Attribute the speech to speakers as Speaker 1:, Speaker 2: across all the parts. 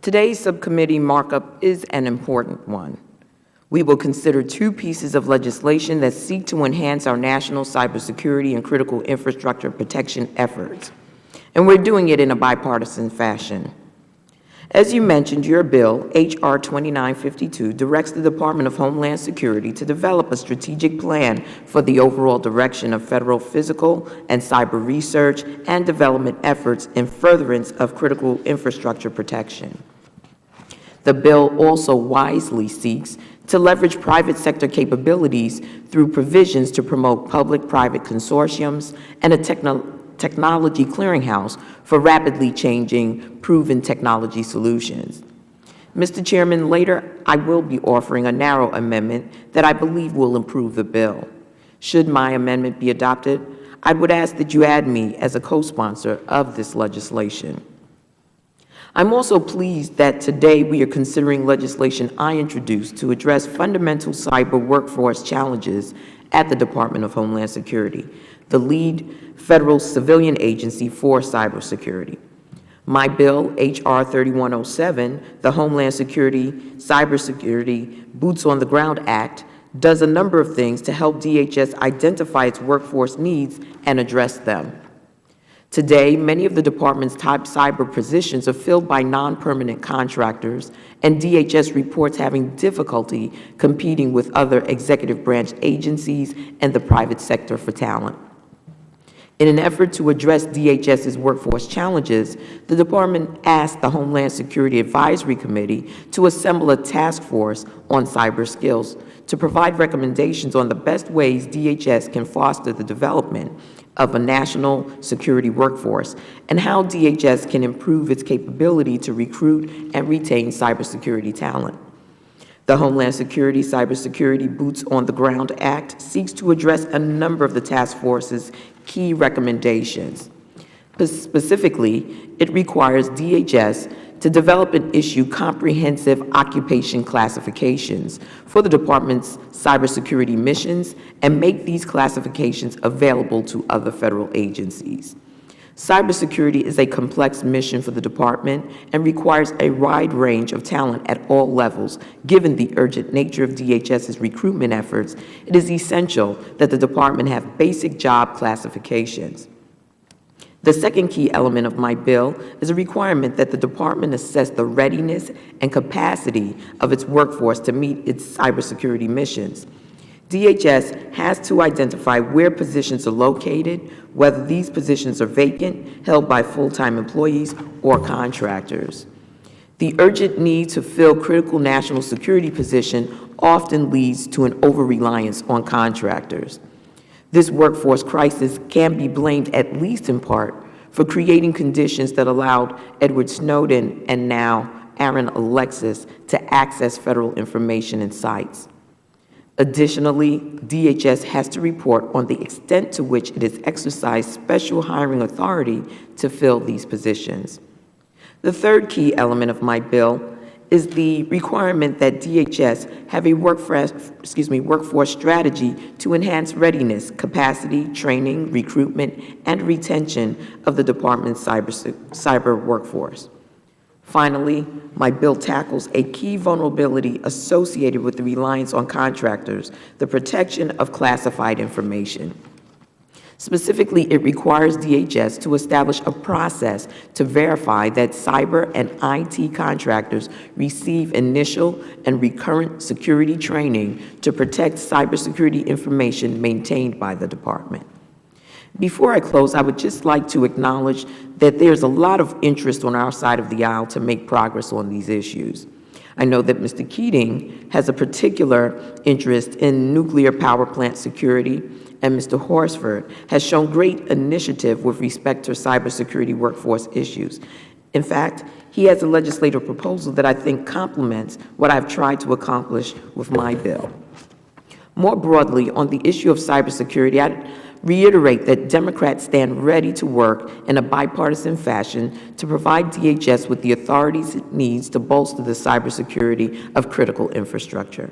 Speaker 1: Today's subcommittee markup is an important one. We will consider two pieces of legislation that seek to enhance our national cybersecurity and critical infrastructure protection efforts, and we're doing it in a bipartisan fashion. As you mentioned, your bill, H.R. 2952, directs the Department of Homeland Security to develop a strategic plan for the overall direction of federal physical and cyber research and development efforts in furtherance of critical infrastructure protection. The bill also wisely seeks to leverage private sector capabilities through provisions to promote public-private consortiums and a technology clearinghouse for rapidly changing, proven technology solutions. Mr. Chairman, later I will be offering a narrow amendment that I believe will improve the bill. Should my amendment be adopted, I would ask that you add me as a co-sponsor of this legislation. I'm also pleased that today we are considering legislation I introduced to address fundamental cyber workforce challenges at the Department of Homeland Security, the lead federal civilian agency for cybersecurity. My bill, H.R. 3107, the Homeland Security Cybersecurity Boots on the Ground Act, does a number of things to help DHS identify its workforce needs and address them. Today, many of the department's top cyber positions are filled by non-permanent contractors, and DHS reports having difficulty competing with other executive branch agencies and the private sector for talent. In an effort to address DHS's workforce challenges, the department asked the Homeland Security Advisory Committee to assemble a task force on cyber skills to provide recommendations on the best ways DHS can foster the development of a national security workforce and how DHS can improve its capability to recruit and retain cybersecurity talent. The Homeland Security Cybersecurity Boots on the Ground Act seeks to address a number of the task force's key recommendations. Specifically, it requires DHS to develop and issue comprehensive occupation classifications for the department's cybersecurity missions and make these classifications available to other federal agencies. Cybersecurity is a complex mission for the department and requires a wide range of talent at all levels. Given the urgent nature of DHS's recruitment efforts, it is essential that the department have basic job classifications. The second key element of my bill is a requirement that the department assess the readiness and capacity of its workforce to meet its cybersecurity missions. DHS has to identify where positions are located, whether these positions are vacant, held by full-time employees, or contractors. The urgent need to fill critical national security positions often leads to an over-reliance on contractors. This workforce crisis can be blamed, at least in part, for creating conditions that allowed Edward Snowden and now Aaron Alexis to access federal information and sites. Additionally, DHS has to report on the extent to which it has exercised special hiring authority to fill these positions. The third key element of my bill is the requirement that DHS have a workforce strategy to enhance readiness, capacity, training, recruitment, and retention of the department's cyber workforce. Finally, my bill tackles a key vulnerability associated with the reliance on contractors, the protection of classified information. Specifically, it requires DHS to establish a process to verify that cyber and IT contractors receive initial and recurrent security training to protect cybersecurity information maintained by the department. Before I close, I would just like to acknowledge that there's a lot of interest on our side of the aisle to make progress on these issues. I know that Mr. Keating has a particular interest in nuclear power plant security, and Mr. Horsford has shown great initiative with respect to cybersecurity workforce issues. In fact, he has a legislative proposal that I think complements what I've tried to accomplish with my bill. More broadly, on the issue of cybersecurity, I'd reiterate that Democrats stand ready to work in a bipartisan fashion to provide DHS with the authorities it needs to bolster the cybersecurity of critical infrastructure.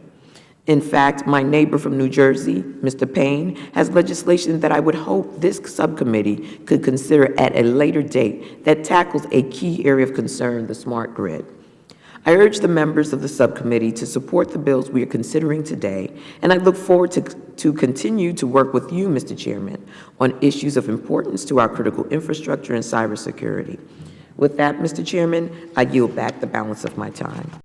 Speaker 1: In fact, my neighbor from New Jersey, Mr. Payne, has legislation that I would hope this subcommittee could consider at a later date that tackles a key area of concern, the smart grid. I urge the members of the subcommittee to support the bills we are considering today, and I look forward to continue to work with you, Mr. Chairman, on issues of importance to our critical infrastructure and cybersecurity. With that, Mr. Chairman, I yield back the balance of my time.